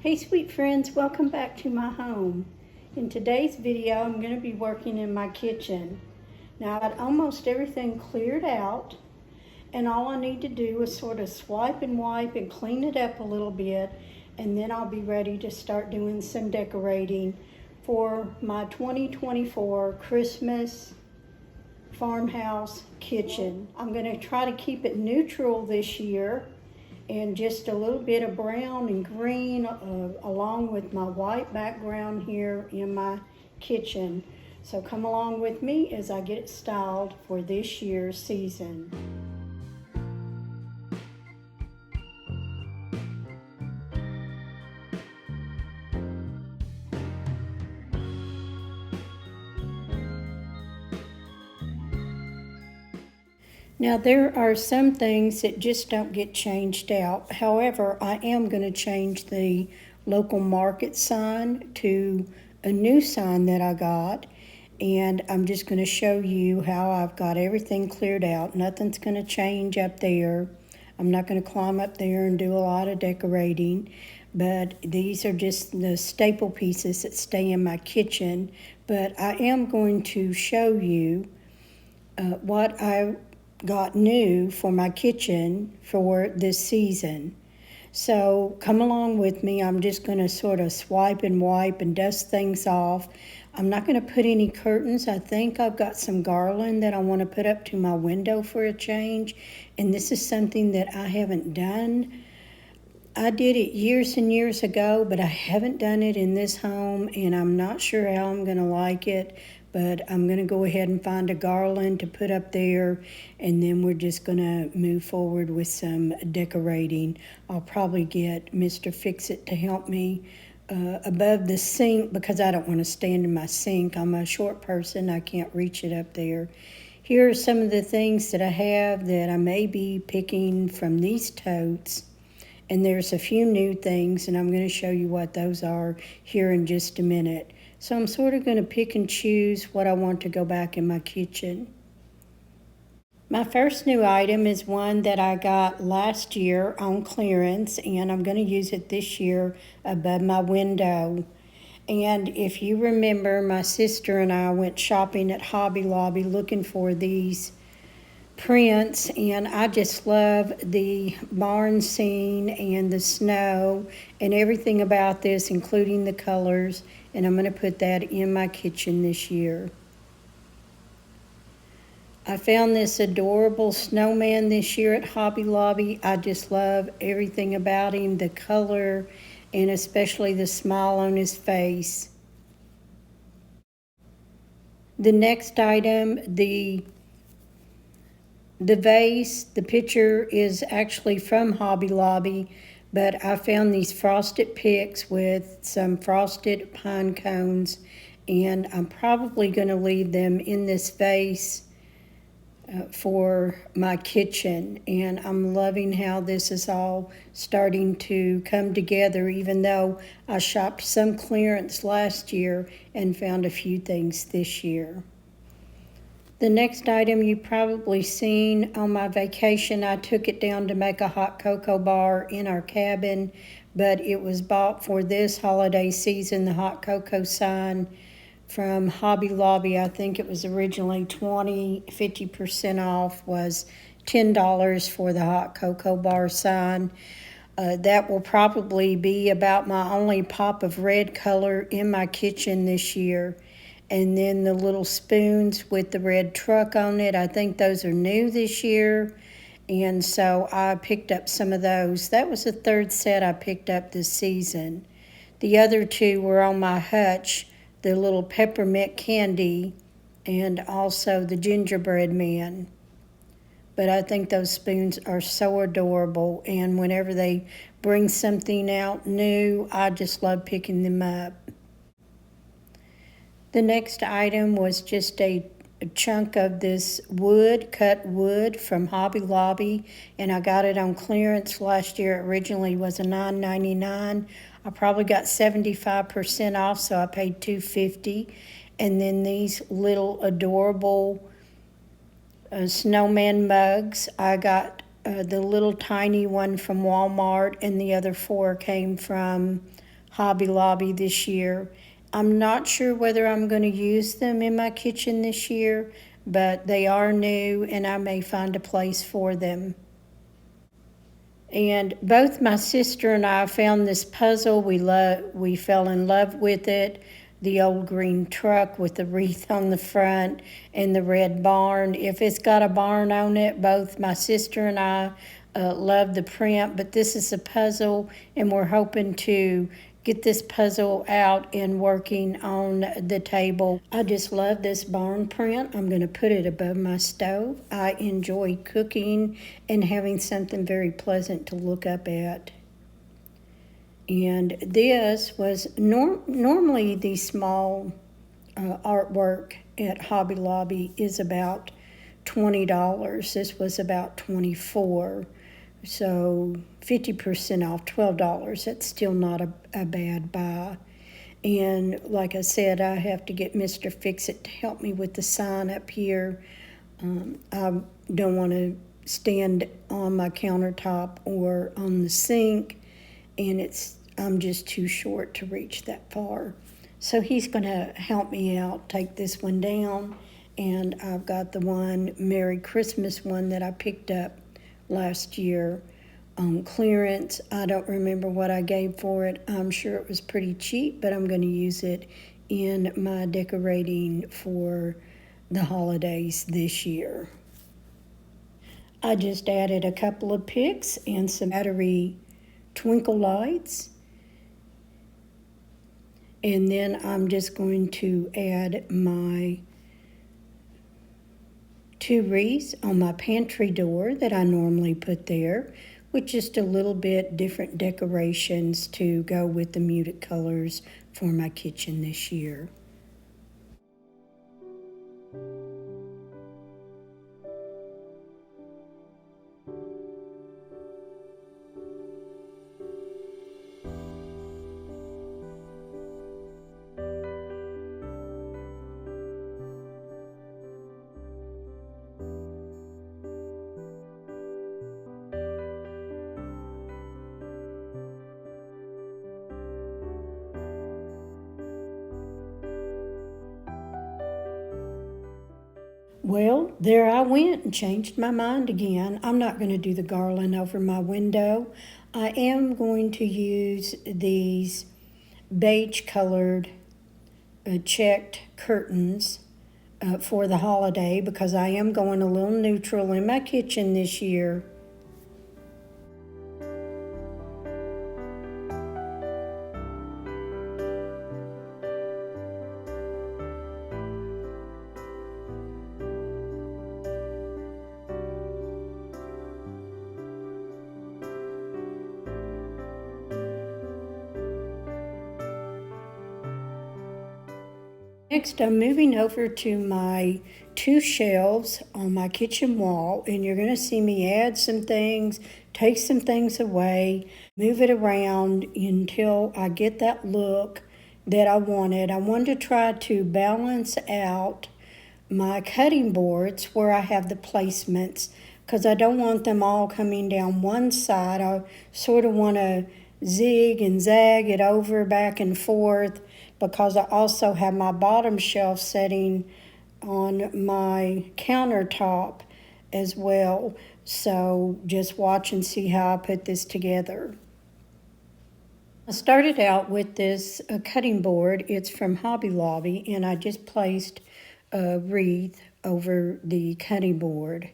Hey sweet friends, welcome back to my home. In today's video, I'm going to be working in my kitchen. Now I got almost everything cleared out, and all I need to do is sort of swipe and wipe and clean it up a little bit, and then I'll be ready to start doing some decorating for my 2024 Christmas farmhouse kitchen. I'm going to try to keep it neutral this year and just a little bit of brown and green along with my white background here in my kitchen. So come along with me as I get it styled for this year's season. Now there are some things that just don't get changed out. However, I am going to change the local market sign to a new sign that I got. And I'm just going to show you how I've got everything cleared out. Nothing's going to change up there. I'm not going to climb up there and do a lot of decorating. But these are just the staple pieces that stay in my kitchen. But I am going to show you what I got new for my kitchen for this season. So come along with me. I'm just going to sort of swipe and wipe and dust things off. I'm not going to put any curtains. I think I've got some garland that I want to put up to my window for a change. And this is something that I haven't done. I did it years and years ago, but I haven't done it in this home, and I'm not sure how I'm going to like it. But I'm going to go ahead and find a garland to put up there, and then we're just going to move forward with some decorating. I'll probably get Mr. Fix-It to help me above the sink because I don't want to stand in my sink. I'm a short person. I can't reach it up there. Here are some of the things that I have that I may be picking from these totes. And there's a few new things, and I'm going to show you what those are here in just a minute. So I'm sort of going to pick and choose what I want to go back in my kitchen. My first new item is one that I got last year on clearance, and I'm going to use it this year above my window. And if you remember, my sister and I went shopping at Hobby Lobby looking for these prints, and I just love the barn scene and the snow and everything about this, including the colors, and I'm going to put that in my kitchen this year. I found this adorable snowman this year at Hobby Lobby. I just love everything about him, the color, and especially the smile on his face. The next item, the vase, the picture is actually from Hobby Lobby, but I found these frosted picks with some frosted pine cones, and I'm probably going to leave them in this vase for my kitchen. And I'm loving how this is all starting to come together, even though I shopped some clearance last year and found a few things this year. The next item you've probably seen on my vacation, I took it down to make a hot cocoa bar in our cabin, but it was bought for this holiday season, the hot cocoa sign from Hobby Lobby. I think it was originally 50% off was $10 for the hot cocoa bar sign. That will probably be about my only pop of red color in my kitchen this year. And then the little spoons with the red truck on it, I think those are new this year. And so I picked up some of those. That was the third set I picked up this season. The other two were on my hutch, the little peppermint candy and also the gingerbread man. But I think those spoons are so adorable, and whenever they bring something out new, I just love picking them up. The next item was just a chunk of this wood, cut wood from Hobby Lobby, and I got it on clearance last year. It originally was a $9.99. I probably got 75% off, so I paid $2.50. And then these little adorable snowman mugs. I got the little tiny one from Walmart, and the other four came from Hobby Lobby this year. I'm not sure whether I'm going to use them in my kitchen this year, but they are new and I may find a place for them. And both my sister and I found this puzzle. We fell in love with it. The old green truck with the wreath on the front and the red barn. If it's got a barn on it, both my sister and I love the print. But this is a puzzle, and we're hoping to get this puzzle out and working on the table. I just love this barn print. I'm going to put it above my stove. I enjoy cooking and having something very pleasant to look up at. And this was normally the small artwork at Hobby Lobby is about $20. This was about $24. So 50% off, $12. That's still not a bad buy. And like I said, I have to get Mr. Fix-It to help me with the sign up here. I don't want to stand on my countertop or on the sink, and I'm just too short to reach that far. So he's going to help me out, take this one down, and I've got the one Merry Christmas one that I picked up last year on clearance. I don't remember what I gave for it. I'm sure it was pretty cheap, but I'm going to use it in my decorating for the holidays this year. I just added a couple of picks and some battery twinkle lights. And then I'm just going to add my 2 wreaths on my pantry door that I normally put there, with just a little bit different decorations to go with the muted colors for my kitchen this year. Well, there I went and changed my mind again. I'm not going to do the garland over my window. I am going to use these beige colored checked curtains for the holiday because I am going a little neutral in my kitchen this year. Next, I'm moving over to my 2 shelves on my kitchen wall, and you're going to see me add some things, take some things away, move it around until I get that look that I wanted. I wanted to try to balance out my cutting boards where I have the placements because I don't want them all coming down one side. I sort of want to zig and zag it over back and forth because I also have my bottom shelf setting on my countertop as well. So just watch and see how I put this together. I started out with this cutting board. It's from Hobby Lobby, and I just placed a wreath over the cutting board.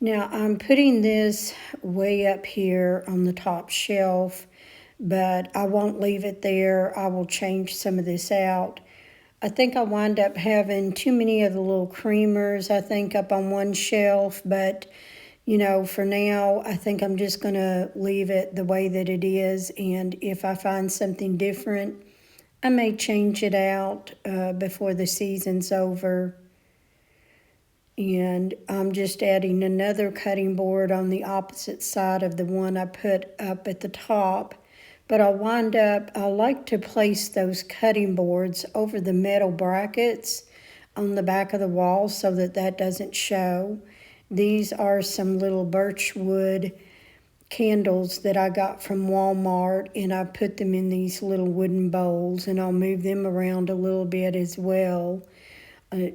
Now I'm putting this way up here on the top shelf, but I won't leave it there. I will change some of this out. I think I wind up having too many of the little creamers, I think, up on one shelf, but you know, for now, I think I'm just going to leave it the way that it is, and if I find something different, I may change it out before the season's over. And I'm just adding another cutting board on the opposite side of the one I put up at the top. But I like to place those cutting boards over the metal brackets on the back of the wall so that that doesn't show. These are some little birch wood candles that I got from Walmart, and I put them in these little wooden bowls, and I'll move them around a little bit as well.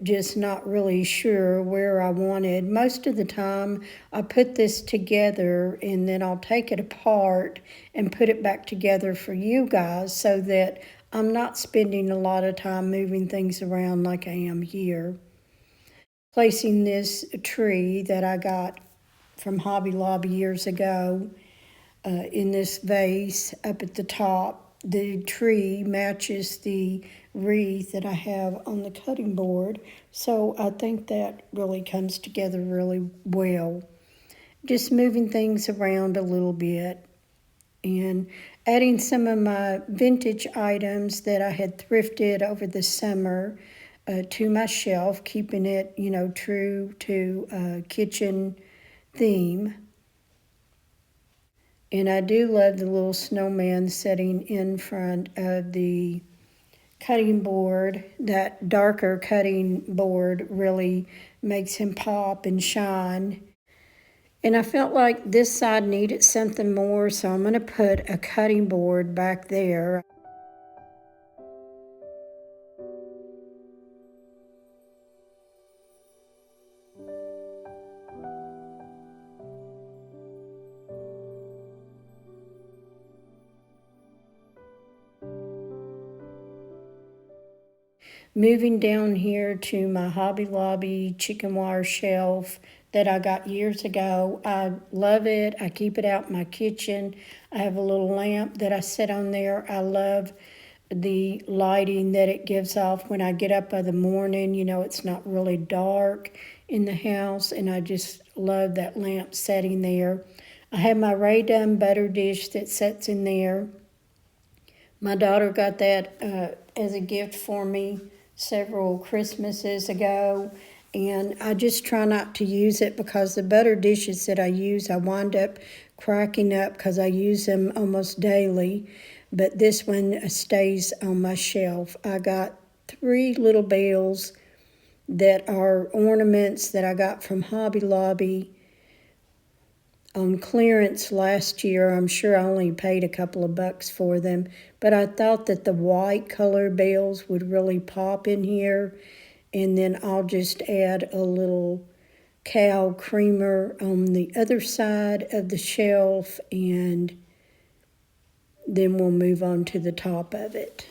Just not really sure where I wanted. Most of the time, I put this together and then I'll take it apart and put it back together for you guys so that I'm not spending a lot of time moving things around like I am here. Placing this tree that I got from Hobby Lobby years ago in this vase up at the top. The tree matches the wreath that I have on the cutting board, so I think that really comes together really well. Just moving things around a little bit and adding some of my vintage items that I had thrifted over the summer to my shelf, keeping it, true to kitchen theme. And I do love the little snowman sitting in front of the cutting board. That darker cutting board really makes him pop and shine. And I felt like this side needed something more, so I'm going to put a cutting board back there. Moving down here to my Hobby Lobby chicken wire shelf that I got years ago. I love it. I keep it out in my kitchen. I have a little lamp that I set on there. I love the lighting that it gives off when I get up in the morning. It's not really dark in the house, and I just love that lamp setting there. I have my Ray Dunn butter dish that sits in there. My daughter got that as a gift for me several Christmases ago, and I just try not to use it because the butter dishes that I use, I wind up cracking up because I use them almost daily, but this one stays on my shelf. I got 3 little bells that are ornaments that I got from Hobby Lobby on clearance last year. I'm sure I only paid a couple of bucks for them, but I thought that the white color bells would really pop in here. And then I'll just add a little cow creamer on the other side of the shelf, and then we'll move on to the top of it.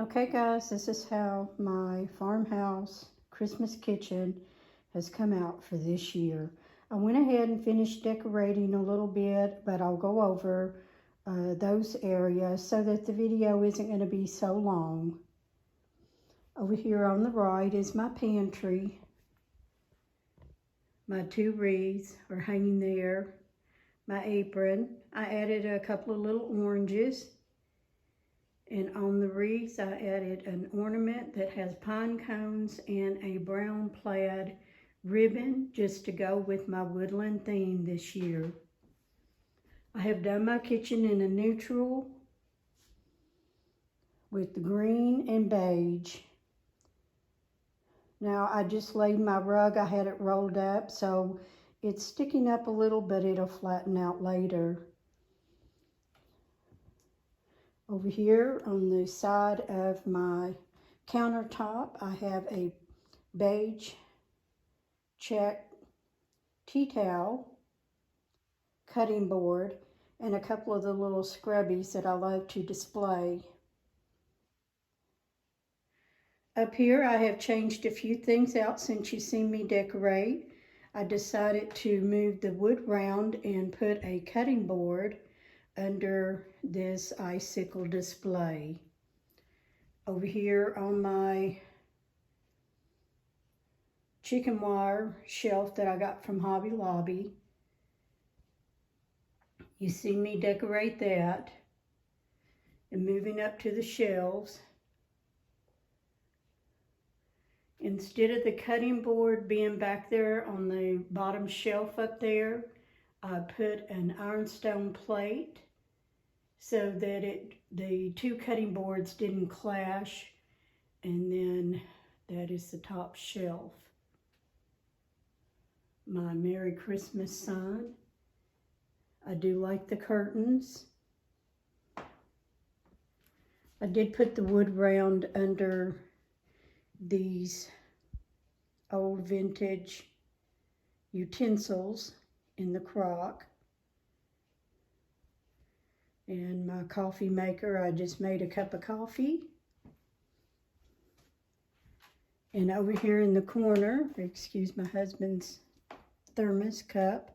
Okay guys, this is how my farmhouse Christmas kitchen has come out for this year. I went ahead and finished decorating a little bit, but I'll go over those areas so that the video isn't going to be so long. Over here on the right is my pantry. My 2 wreaths are hanging there. My apron, I added a couple of little oranges. And on the wreaths, I added an ornament that has pine cones and a brown plaid ribbon just to go with my woodland theme this year. I have done my kitchen in a neutral with the green and beige. Now I just laid my rug, I had it rolled up, so it's sticking up a little, but it'll flatten out later. Over here on the side of my countertop, I have a beige check tea towel, cutting board, and a couple of the little scrubbies that I love to display. Up here I have changed a few things out since you've seen me decorate. I decided to move the wood round and put a cutting board under this icicle display. Over here on my chicken wire shelf that I got from Hobby Lobby, you see me decorate that. And moving up to the shelves, instead of the cutting board being back there on the bottom shelf up there, I put an ironstone plate so that the 2 cutting boards didn't clash, and then that is the top shelf. My Merry Christmas sign. I do like the curtains. I did put the wood round under these old vintage utensils in the crock. And my coffee maker, I just made a cup of coffee. And over here in the corner, excuse my husband's thermos cup,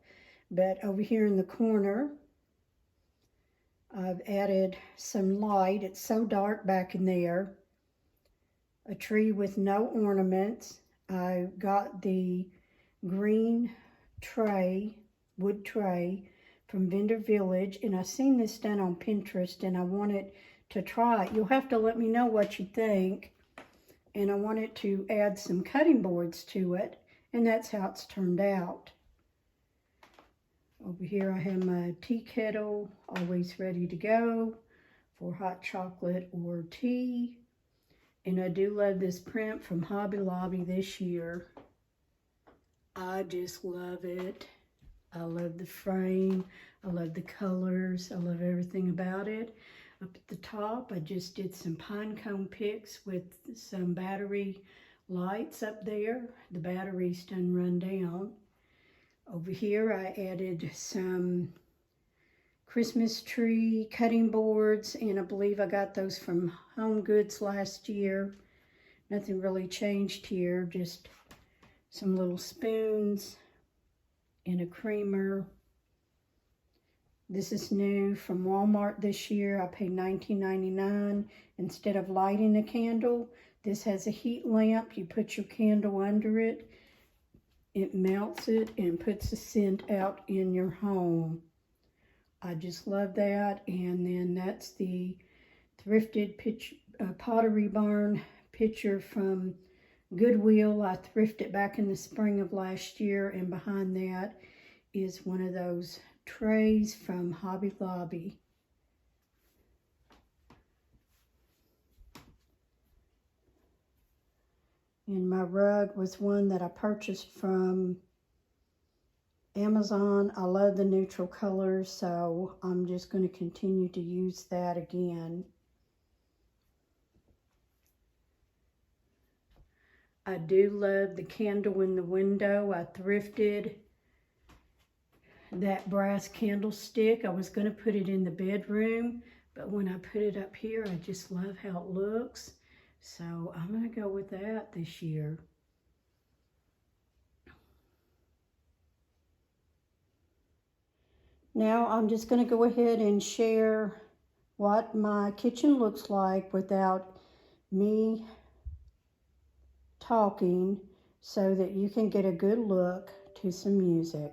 but over here in the corner, I've added some light. It's so dark back in there. A tree with no ornaments. I got the green tray, wood tray, from Vendor Village, and I seen this done on Pinterest and I wanted to try it. You'll have to let me know what you think. And I wanted to add some cutting boards to it, and that's how it's turned out. Over here I have my tea kettle, always ready to go for hot chocolate or tea. And I do love this print from Hobby Lobby this year. I just love it. I love the frame. I love the colors. I love everything about it. Up at the top, I just did some pine cone picks with some battery lights up there. The batteries done run down. Over here, I added some Christmas tree cutting boards, and I believe I got those from Home Goods last year. Nothing really changed here, just some little spoons and a creamer. This is new from Walmart this year. I paid $19.99. Instead of lighting a candle, this has a heat lamp. You put your candle under it. It melts it and puts the scent out in your home. I just love that. And then that's the thrifted Pottery Barn picture from Goodwill. I thrifted back in the spring of last year, and behind that is one of those trays from Hobby Lobby. And my rug was one that I purchased from Amazon. I love the neutral colors, so I'm just going to continue to use that again. I do love the candle in the window. I thrifted that brass candlestick. I was going to put it in the bedroom, but when I put it up here, I just love how it looks. So I'm going to go with that this year. Now I'm just going to go ahead and share what my kitchen looks like without me talking so that you can get a good look to some music.